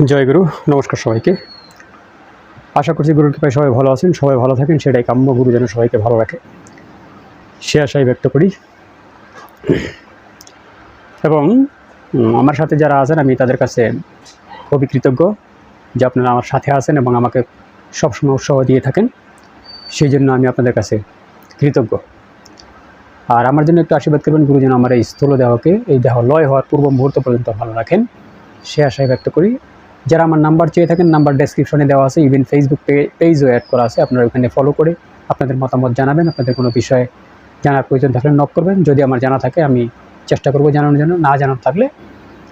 জয় গুরু। নমস্কার সবাইকে। আশা করছি গুরুর কৃপায় সবাই ভালো আছেন, সবাই ভালো থাকেন, সেটাই কাম্য। গুরু যেন সবাইকে ভালো রাখে সে আশাই ব্যক্ত করি। এবং আমার সাথে যারা আছেন আমি তাদের কাছে খুবই কৃতজ্ঞ যে আপনারা আমার সাথে আছেন এবং আমাকে সবসময় উৎসাহ দিয়ে থাকেন, সেই জন্য আমি আপনাদের কাছে কৃতজ্ঞ। আর আমার জন্য একটু আশীর্বাদ করবেন, গুরু যেন আমার এই স্থূল দেহকে, এই দেহ লয় হওয়ার পূর্ব মুহূর্ত পর্যন্ত ভালো রাখেন, সে আশাই ব্যক্ত করি। যারা আমার নাম্বার চেয়ে থাকেন, নাম্বার ডেসক্রিপশনে দেওয়া আছে, ইভেন ফেসবুক পেজও অ্যাড করা আছে, আপনারা ওখানে ফলো করে আপনাদের মতামত জানাবেন। আপনাদের কোনো বিষয়ে জানার প্রয়োজন থাকলে নক করবেন, যদি আমার জানা থাকে আমি চেষ্টা করব জানানোর জন্য, না জানার থাকলে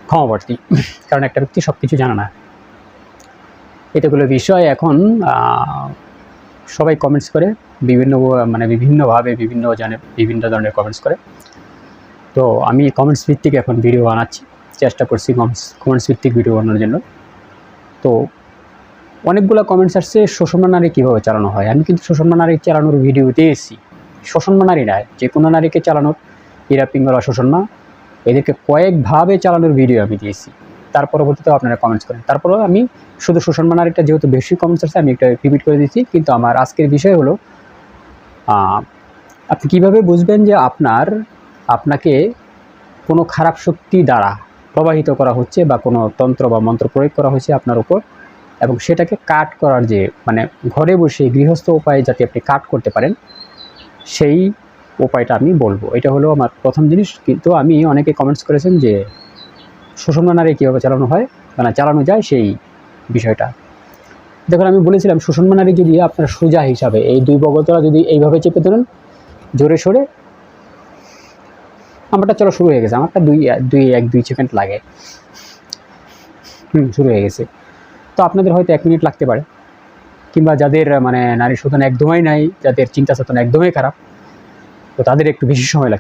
ক্ষমাপ্রার্থী, কারণ একটা ব্যক্তি সব কিছু জানা না। এতগুলো বিষয় এখন সবাই কমেন্টস করে বিভিন্নভাবে বিভিন্ন ধরনের কমেন্টস করে। তো আমি কমেন্টস ভিত্তিক এখন ভিডিও বানাচ্ছি, চেষ্টা করছি কমেন্টস ভিত্তিক ভিডিও বানানোর জন্য। তো অনেকগুলো কমেন্টস আসছে শোষণা নারী কীভাবে চালানো হয়। আমি কিন্তু শোষণা নারী চালানোর ভিডিও দিয়েছি। শোষণা নারী নয়, যে কোনো নারীকে চালানোর, ইরা পিঙ্গলা শোষণা, এদেরকে কয়েকভাবে চালানোর ভিডিও আমি দিয়েছি। তার পরবর্তীতেও আপনারা কমেন্টস করেন। তারপরেও আমি শুধু শোষণা নারীটা যেহেতু বেশি কমেন্টস আসছে আমি একটা রিপিট করে দিচ্ছি। কিন্তু আমার আজকের বিষয় হলো আপনি কীভাবে বুঝবেন যে আপনাকে কোনো খারাপ শক্তি দ্বারা প্রবাহিত করা হচ্ছে বা কোনো তন্ত্র বা মন্ত্র প্রয়োগ করা হয়েছে আপনার উপর, এবং সেটাকে কাট করার যে ঘরে বসে গৃহস্থ উপায়ে যাতে আপনি কাট করতে পারেন, সেই উপায়টা আমি বলবো। এটা হলো আমার প্রথম জিনিস। কিন্তু আমি অনেকে কমেন্টস করেছেন যে শোষণা নারী কীভাবে চালানো হয়, চালানো যায় সেই বিষয়টা। দেখুন, আমি বলেছিলাম শোষণা নারী যদি আপনার সোজা হিসাবে এই দুই বগলতলা যদি এইভাবে চেপে ধরেন জোরে সরে, আমারটা চলো শুরু হয়ে গেছে, আমারটা দুই সেকেন্ড লাগে, শুরু হয়ে গেছে। তো আপনাদের হয়তো 1 মিনিট লাগতে পারে, কিংবা যাদের নারী শোধন একদমই নাই, যাদের চিন্তা চেতনা একদমই খারাপ, তো তাদের একটু বেশি সময়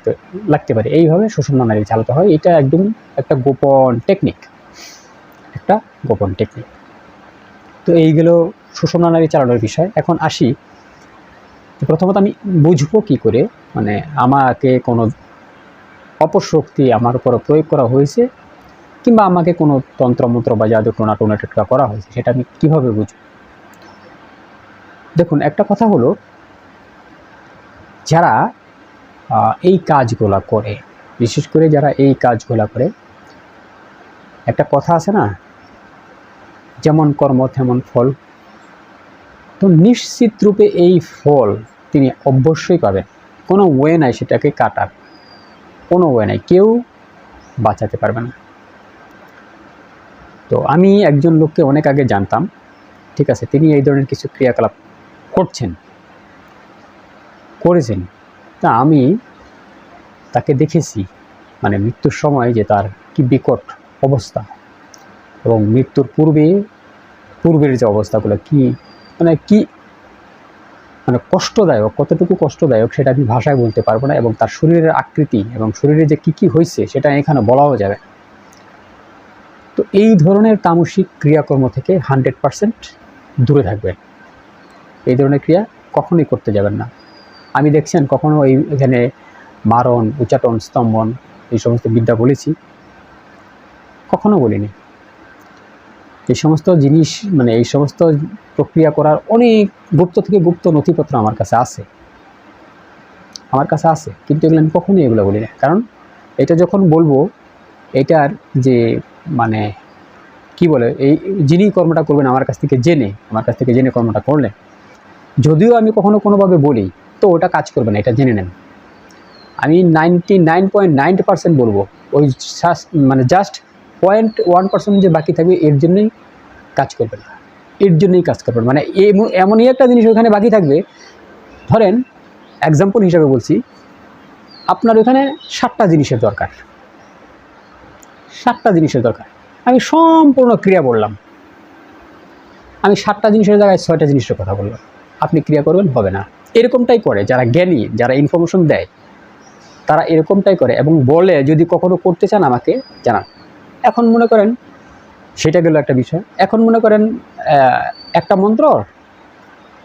লাগতে পারে। এইভাবে শোষণা নারী চালাতে হয়। এটা একদম একটা গোপন টেকনিক, তো এইগুলো শোষণা নারী চালানোর বিষয়। এখন আসি, প্রথমত আমি বুঝবো কী করে আমাকে কোনো অপশক্তি আমার উপর প্রয়োগ করা হয়েছে, কিংবা আমাকে কোনো তন্ত্রমন্ত্র বা জাদু টোনা টোটকা করা হয়েছে, সেটা আমি কীভাবে বুঝব। দেখুন, একটা কথা হলো, যারা এই কাজগুলা করে, বিশেষ করে যারা এই কাজগুলা করে, একটা কথা আছে না, যেমন কর্ম তেমন ফল। তো নিশ্চিত রূপে এই ফল তিনি অবশ্যই পাবেন। কোনো ওয়ে নাই সেটাকে কাটার, কোনো ওয়ে নাই, কেউ বাঁচাতে পারবে না। তো আমি একজন লোককে অনেক আগে জানতাম, ঠিক আছে, তিনি এই ধরনের কিছু ক্রিয়াকলাপ করেছেন। তা আমি তাকে দেখেছি মৃত্যুর সময় যে তার কি বিকট অবস্থা, এবং মৃত্যুর পূর্বের যে অবস্থাগুলো কি কষ্টদায়ক, কতটুকু কষ্টদায়ক সেটা আমি ভাষায় বলতে পারবো না। এবং তার শরীরের আকৃতি এবং শরীরে যে কি হয়েছে সেটা এখানে বলাও যাবে। তো এই ধরনের তামসিক ক্রিয়াকর্ম থেকে 100% দূরে থাকবেন। এই ধরনের ক্রিয়া কখনোই করতে যাবেন না। আমি দেখছেন কখনো এখানে মারণ, উচ্চাটন, স্তম্ভন এই সমস্ত বিদ্যা বলেছি? কখনো বলিনি। এই সমস্ত জিনিস এই সমস্ত প্রক্রিয়া করার অনেক গুপ্ত থেকে গুপ্ত নথিপত্র আমার কাছে আছে, কিন্তু এগুলো আমি কখনোই এগুলো বলি না। কারণ এটা যখন বলবো, এটার যে কি বলে, এই যিনি কর্মটা করবেন আমার কাছ থেকে জেনে কর্মটা করলেন, যদিও আমি কখনো কোনোভাবে বলি, তো ওটা কাজ করবে না, এটা জেনে নেন। আমি 99.9% বলবো, ওই জাস্ট 0.1% যে বাকি থাকবে, এর জন্যই কাজ করবে না, এমনই একটা জিনিস ওখানে বাকি থাকবে। ধরেন এক্সাম্পল হিসাবে বলছি, আপনার ওখানে 7টা জিনিসের দরকার, আমি সম্পূর্ণ ক্রিয়া বললাম, আমি 7টা জিনিসের জায়গায় 6টা জিনিসের কথা বললাম, আপনি ক্রিয়া করবেন, হবে না। এরকমটাই করে যারা জ্ঞানী, যারা ইনফরমেশন দেয়, তারা এরকমটাই করে এবং বলে যদি কখনো করতে চান আমাকে জানান। এখন মনে করেন সেটা গেল একটা বিষয়। এখন মনে করেন একটা মন্ত্র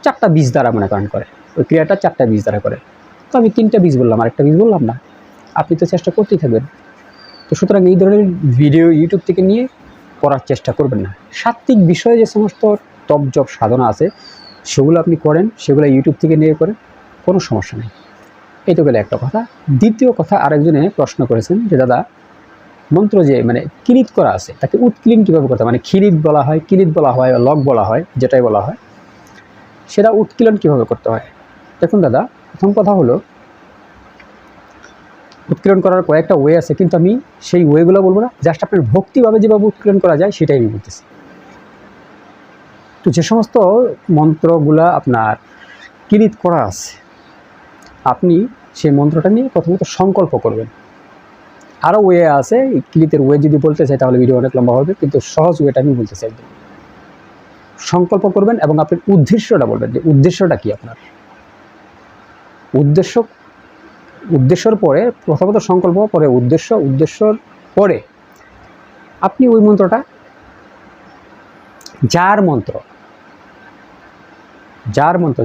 4টা বীজ দ্বারা করে, ওই ক্রিয়াটা 4টা বীজ দ্বারা করে। তো আমি 3টা বীজ বললাম, আরেকটা বীজ বললাম না, আপনি তো চেষ্টা করতেই থাকবেন। তো সুতরাং এই ধরনের ভিডিও ইউটিউব থেকে নিয়ে করার চেষ্টা করবেন না। সাত্ত্বিক বিষয়ে যে সমস্ত তপ জপ সাধনা আছে সেগুলো আপনি করেন, সেগুলো ইউটিউব থেকে নিয়ে করেন, কোনো সমস্যা নেই। এইটা গেলে একটা কথা। দ্বিতীয় কথা, আরেকজনে প্রশ্ন করেছেন যে দাদা মন্ত্র যে মানে কিলিত করা আছে তাকে উৎক্লীন কীভাবে করতে হয়, মানে খিলিত বলা হয়, কিলিত বলা হয়, লক বলা হয়, যেটাই বলা হয়, সেটা উৎকীলন কীভাবে করতে হয়। দেখুন দাদা, প্রথম কথা হলো উৎকীলন করার কয়েকটা ওয়ে আছে, কিন্তু আমি সেই ওয়েগুলো বলবো না, জাস্ট আপনার ভক্তিভাবে যেভাবে উৎকীলন করা যায় সেটাই আমি বলতেছি। তো যে সমস্ত মন্ত্রগুলা আপনার কিলিত করা আছে, আপনি সেই মন্ত্রটা নিয়ে প্রথমত সংকল্প করবেন। আরও ওয়ে আছে, কিলিতের ওয়ে যদি বলতে চাই তাহলে ভিডিও অনেক লম্বা হবে, কিন্তু সহজ ওয়েটা আমি বলতে চাই। সংকল্প করবেন এবং আপনার উদ্দেশ্যটা বলবেন যে উদ্দেশ্যটা কি আপনার। উদ্দেশ্যর পরে প্রথমত সংকল্প, পরে উদ্দেশ্যর পরে আপনি ওই মন্ত্রটা যার মন্ত্র,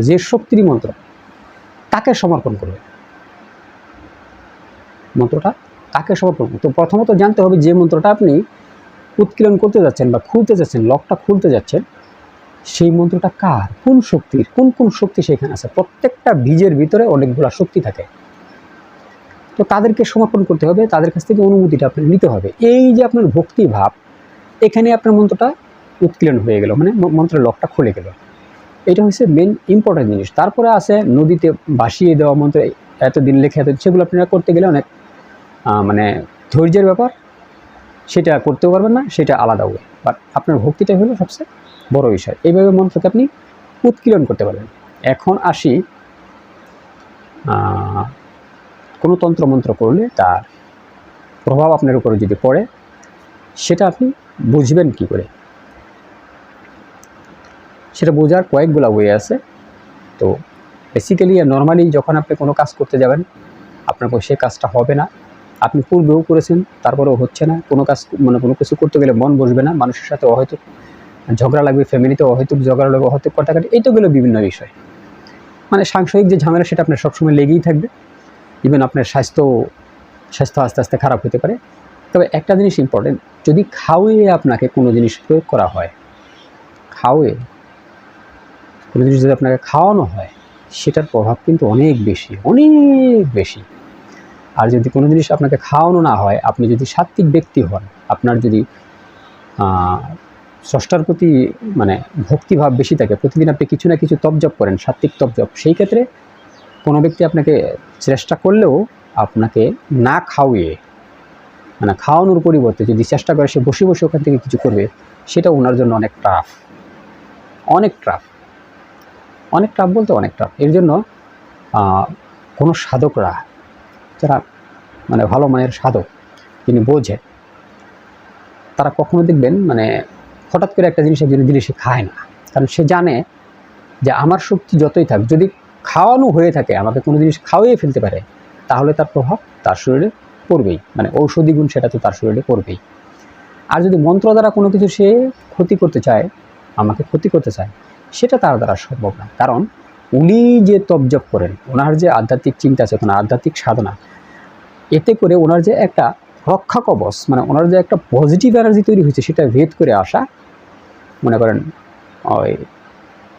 যে শক্তির মন্ত্র, তাকে সমর্পণ করবেন। মন্ত্রটা তাকে সমর্পণ করবেন। তো প্রথমত জানতে হবে যে মন্ত্রটা আপনি উৎকীলন করতে যাচ্ছেন বা খুলতে যাচ্ছেন, লকটা খুলতে যাচ্ছেন, সেই মন্ত্রটা কার, কোন শক্তির, কোন শক্তি সেখানে আছে। প্রত্যেকটা বীজের ভিতরে অনেকগুলো শক্তি থাকে, তো তাদেরকে সমর্পণ করতে হবে, তাদের কাছ থেকে অনুমতিটা আপনি নিতে হবে। এই যে আপনার ভক্তি ভাব, এখানে আপনার মন্ত্রটা উৎকীলন হয়ে গেল, মানে মন্ত্রের লকটা খুলে গেল। এটা হচ্ছে মেন ইম্পর্টেন্ট জিনিস। তারপরে আছে নদীতে ভাসিয়ে দেওয়া মন্ত্র, এতদিন লেখে সেগুলো আপনারা করতে গেলে অনেক মানে ধৈর্যের ব্যাপার, সেটা করতেও পারবেন না, সেটা আলাদা ওয়ে। বাট আপনার ভক্তিটাই হলো সবচেয়ে বড় বিষয়। এইভাবে মন্ত্রকে আপনি উৎকীলন করতে পারবেন। এখন আসি, কোনো তন্ত্রমন্ত্র করলে তার প্রভাব আপনার উপরে যদি পড়ে, সেটা আপনি বুঝবেন কি করে। সেটা বোঝার কয়েকগুলো ওয়ে আছে। তো বেসিক্যালি নর্মালি যখন আপনি কোনো কাজ করতে যাবেন, আপনার সে কাজটা হবে না, আপনি পূর্বেও করেছেন তারপরেও হচ্ছে না, কোনো কাজ মানে কোনো কিছু করতে গেলে মন বসবে না, মানুষের সাথে অহৈতুক ঝগড়া লাগবে, ফ্যামিলিতে অহৈতুক ঝগড়া লাগবে, অহৈতুক কাটাকাটি, এইটা গেলো বিভিন্ন বিষয়। মানে সাংসারিক যে ঝামেলা সেটা আপনার সবসময় লেগেই থাকবে। ইভেন আপনার স্বাস্থ্য আস্তে আস্তে খারাপ হতে পারে। তবে একটা জিনিস ইম্পর্টেন্ট, যদি খাওয়িয়ে আপনাকে কোনো জিনিস প্রয়োগ করা হয়, কোনো জিনিস যদি আপনাকে খাওয়ানো হয়, সেটার প্রভাব কিন্তু অনেক বেশি। আর যদি কোনো জিনিস আপনাকে খাওয়ানো না হয়, আপনি যদি সাত্ত্বিক ব্যক্তি হন, আপনার যদি স্রষ্টার প্রতি মানে ভক্তিভাব বেশি থাকে, প্রতিদিন আপনি কিছু না কিছু তপজপ করেন, সাত্ত্বিক তপজপ, সেই ক্ষেত্রে কোনো ব্যক্তি আপনাকে চেষ্টা করলেও আপনাকে না খাওয়িয়ে, মানে খাওয়ানোর পরিবর্তে যদি চেষ্টা করে সে বসে বসে ওখান থেকে কিছু করবে, সেটা ওনার জন্য অনেক টাফ বলতে অনেক টাফ। এর জন্য কোনো সাধকরা, যারা মানে ভালো মানের সাধক, যিনি বোঝে, তারা কখনো দেখবেন মানে হঠাৎ করে একটা জিনিস একজনে দিলে সে খায় না, কারণ সে জানে যে আমার শক্তি যতই থাক, যদি খাওয়ানো হয়ে থাকে, আমাকে কোনো জিনিস খাওয়াইয়ে ফেলতে পারে, তাহলে তার প্রভাব তার শরীরে পড়বেই, মানে ঔষধি গুণ সেটা তো তার শরীরে পড়বেই। আর যদি মন্ত্র দ্বারা কোনো কিছু সে ক্ষতি করতে চায়, আমাকে ক্ষতি করতে চায়, সেটা তার দ্বারা সম্ভব না। কারণ উনি যে তপজপ করেন, ওনার যে আধ্যাত্মিক চিন্তা চেতনা, আধ্যাত্মিক সাধনা, এতে করে ওনার যে একটা রক্ষা কবচ, মানে ওনার যে একটা পজিটিভ এনার্জি তৈরি হয়েছে, সেটা ভেদ করে আসা, মনে করেন ওই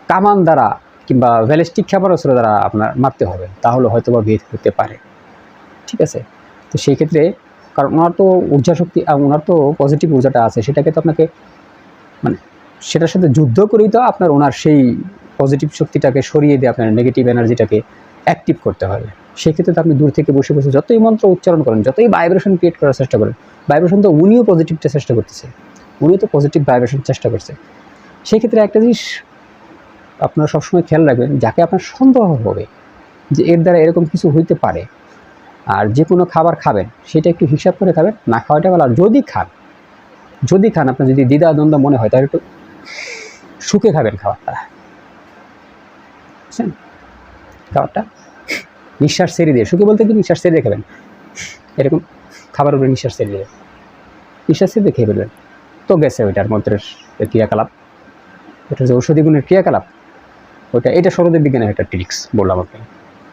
কামান দ্বারা কিংবা ব্যালিস্টিক ক্ষেপণাস্ত্র দ্বারা আপনার মারতে হবে, তাহলে হয়তো বা ভেদ হতে পারে। ঠিক আছে? তো সেই ক্ষেত্রে, কারণ ওনার তো ঊর্জা শক্তি, ওনার তো পজিটিভ ঊর্জাটা আছে, সেটাকে তো আপনাকে মানে সেটার সাথে যুদ্ধ করেই তো আপনার ওনার সেই পজিটিভ শক্তিটাকে সরিয়ে দিয়ে আপনার নেগেটিভ এনার্জিটাকে অ্যাক্টিভ করতে হবে। সেক্ষেত্রে তো আপনি দূর থেকে বসে বসে যতই মন্ত্র উচ্চারণ করেন, যতই ভাইব্রেশন ক্রিয়েট করার চেষ্টা করেন, ভাইব্রেশন তো উনিও পজিটিভটা চেষ্টা করতেছে, উনিও তো পজিটিভ ভাইব্রেশন চেষ্টা করছে। সেই ক্ষেত্রে একটা জিনিস আপনারা সবসময় খেয়াল রাখবেন, যাকে আপনার সন্দেহ হবে যে এর দ্বারা এরকম কিছু হইতে পারে, আর যে কোনো খাবার খাবেন সেটা একটু হিসাব করে খাবেন, না খাওয়াটা ভালো। আর যদি খান আপনার যদি দ্বিধা দ্বন্দ্ব মনে হয়, তাহলে একটু শুকে খাবেন খাবারটা, বুঝছেন? খাবারটা নিঃশ্বাস ছেড়ে দিয়ে, শুকে বলতে কি নিঃশ্বাস ছেড়ে দিয়ে খাবেন, এরকম খাবার উপরে নিঃশ্বাস ছেড়ে দিয়ে খেয়ে ফেলবেন, তো গেছে ওইটার মন্ত্রের ক্রিয়াকলাপ, ওটা যে ঔষধি গুণের ক্রিয়াকলাপ, এটা সরোদের বিজ্ঞানের একটা ট্রিক্স বললাম আপনি,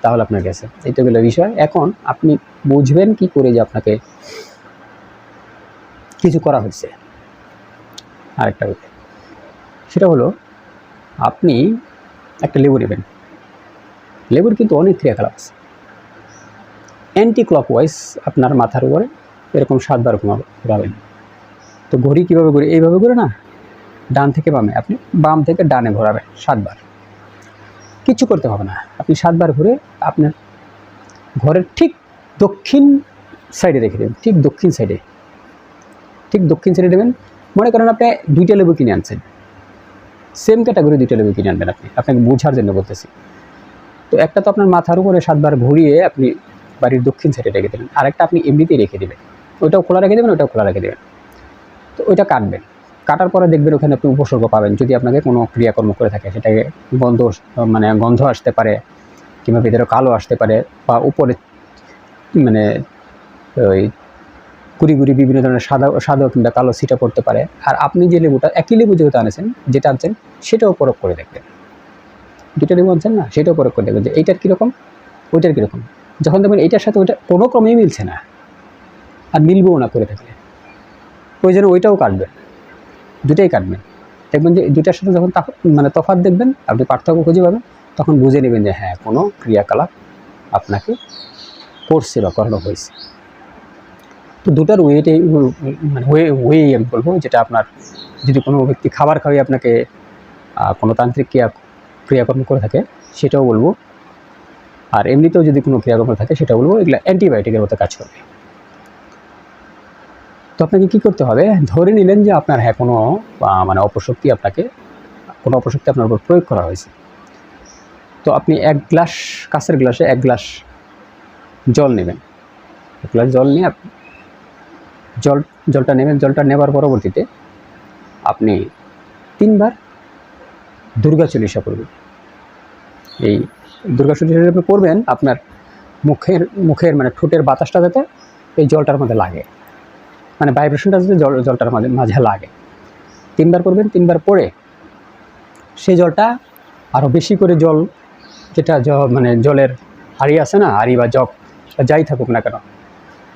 তাহলে আপনার গেছে। এইটা গেল বিষয়। এখন আপনি বুঝবেন কি করে যে আপনাকে কিছু করা হয়েছে। আরেকটা উপায়, সেটা হলো আপনি একটা লেবু নেবেন। লেবুর কিন্তু অনেক ক্রিয়াকলাপ আছে। অ্যান্টি ক্লকওয়াইজ আপনার মাথার উপরে এরকম 7 বার ঘোরাবেন। তো ঘড়ি কীভাবে ঘুরে? এইভাবে ঘুরে না, ডান থেকে বামে, আপনি বাম থেকে ডানে ঘোরাবেন 7 বার। কিচ্ছু করতে হবে না, আপনি 7 বার ঘুরে আপনার ঘরের ঠিক দক্ষিণ সাইডে রেখে দেবেন। ঠিক দক্ষিণ সাইডে দেবেন। মনে করেন আপনি 2টা লেবু কিনে আনছেন, সেম ক্যাটাগরি 2টা লেবু কিনে আনবেন। আপনাকে বোঝার জন্য বলতেছি। তো একটা তো আপনার মাথার উপরে 7 বার ঘুরিয়ে আপনি বাড়ির দক্ষিণ সাইডে রেখে দেবেন, আরেকটা আপনি এমনিতেই রেখে দেবেন। ওইটাও খোলা রেখে দেবেন, ওইটাও খোলা রেখে দেবেন। তো ওইটা কাটবেন, কাটার পরে দেখবেন ওখানে আপনি উপসর্গ পাবেন। যদি আপনাকে কোনো ক্রিয়াকর্ম করে থাকে, সেটাকে গন্ধ আসতে পারে, কিংবা ভিতরে কালো আসতে পারে, বা উপরে মানে ওই গুড়ি বিভিন্ন ধরনের সাদা কিংবা কালো ছিটা পড়তে পারে। আর আপনি যে লেবুটা, একই লেবু যেটা আনছেন সেটাও প্রয়োগ করে দেখবেন। 2টা লেবু আনছেন না, সেটাও প্রয়োগ করে দেখবেন যে এইটার কীরকম, ওইটার কীরকম। যখন দেখবেন এইটার সাথে ওইটা কোনো ক্রমেই মিলছে না, আর মিলবেও না করে থাকলে, ওই জন্য ওইটাও কাটবেন, 2টাই কাটবেন। দেখবেন যে 2টার সাথে যখন তফাৎ দেখবেন, আপনি পার্থক্য খুঁজে পাবেন, তখন বুঝে নেবেন যে হ্যাঁ, কোনো ক্রিয়াকলাপ আপনাকে করছে বা করানো হয়েছে। তো 2টার ওয়েটাই ওয়েই আমি বলবো, যেটা আপনার যদি কোনো ব্যক্তি খাবার খাওয়াই আপনাকে কোনো তান্ত্রিক ক্রিয়াকর্ম করে থাকে, সেটাও বলবো। আর এমনিতেও যদি কোনো ক্রিয়াকর্ম থাকে, সেটা বলবো। এগুলো অ্যান্টিবায়োটিকের মতো কাজ করবে। তো আপনাকে কী করতে হবে? ধরে নিলেন যে আপনার কোনো অপশক্তি আপনার উপর প্রয়োগ করা হয়েছে। তো আপনি কাঁচের গ্লাসে 1 গ্লাস জল নেবেন। 1 গ্লাস জল নিয়ে জলটা নেবেন। জলটা নেবার পরবর্তীতে আপনি 3 বার দুর্গা চল্লিশা পড়বেন। এই দুর্গা চল্লিশা আপনি পড়বেন আপনার মুখের ঠোঁটের বাতাসটা যাতে এই জলটার মধ্যে লাগে, ভাইব্রেশনটা যাতে জলটার মাঝে লাগে। 3 বার পড়বেন। 3 বার পড়ে সেই জলটা আরও বেশি করে যেটা জলের হাঁড়ি আছে না, হাঁড়ি বা জগ যাই থাকুক না কেন,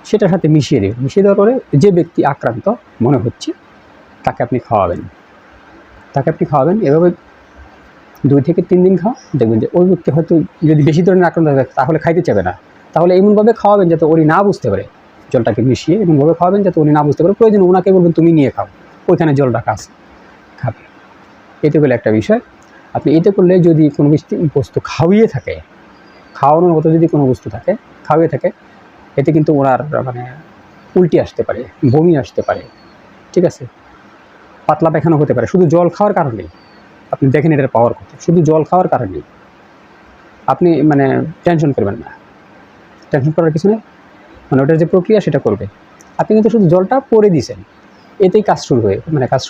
সেটার সাথে মিশিয়ে দেবেন। মিশিয়ে দেওয়ার পরে যে ব্যক্তি আক্রান্ত মনে হচ্ছে, তাকে আপনি খাওয়াবেন। এভাবে 2 থেকে 3 দিন খাওয়া, দেখবেন যে ওই ব্যক্তি হয়তো যদি বেশি ধরনের আক্রান্ত থাকে, তাহলে খাইতে চাবে না। তাহলে এমনভাবে খাওয়াবেন যাতে উনি না বুঝতে পারে, জলটাকে মিশিয়ে এমনভাবে খাওয়াবেন যাতে উনি না বুঝতে পারে। প্রয়োজন ওনাকে বলবেন তুমি নিয়ে খাও, ওইখানে জল রাখা আছে, খাবে। এতে করলে একটা বিষয়, আপনি এতে করলে যদি কোনো বস্তু খাওয়ানোর মতো যদি কোনো বস্তু খাওয়িয়ে থাকে, এতে কিন্তু ওনার উল্টি আসতে পারে, বমি আসতে পারে, ঠিক আছে, পাতলা পায়খানা হতে পারে, শুধু জল খাওয়ার কারণেই। আপনি দেখেন এটার পাওয়ার কত, শুধু জল খাওয়ার কারণেই। আপনি টেনশন করবেন না, টেনশন করার কিছু নেই। ওটার যে প্রক্রিয়া সেটা করবে। আপনি কিন্তু শুধু জলটা পরে দিয়েছেন, এতেই কাজ শুরু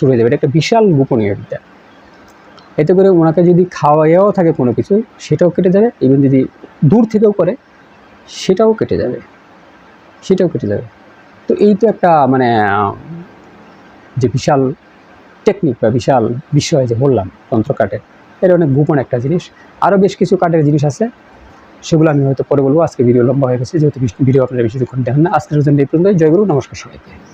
হয়ে যাবে। এটা একটা বিশাল গোপনীয় বিদ্যা। এতে করে ওনাকে যদি খাওয়াইয়াও থাকে কোনো কিছু, সেটাও কেটে যাবে। ইভেন যদি দূর থেকেও করে, সেটাও কেটে যাবে। তো এই তো একটা যে বিশাল টেকনিক বা বিশাল বিষয় যে বললাম তন্ত্র কাঠের, এটা অনেক গোপন একটা জিনিস। আরও বেশ কিছু কাঠের জিনিস আছে, সেগুলো আমি হয়তো পরে বলবো। আজকে ভিডিও লম্বা হয়ে গেছে, যেহেতু ভিডিও আপনারা বেশিক্ষণ দেখেন না। আজকের জন্য এই পর্যন্ত। জয় গুরু, নমস্কার সবাইকে।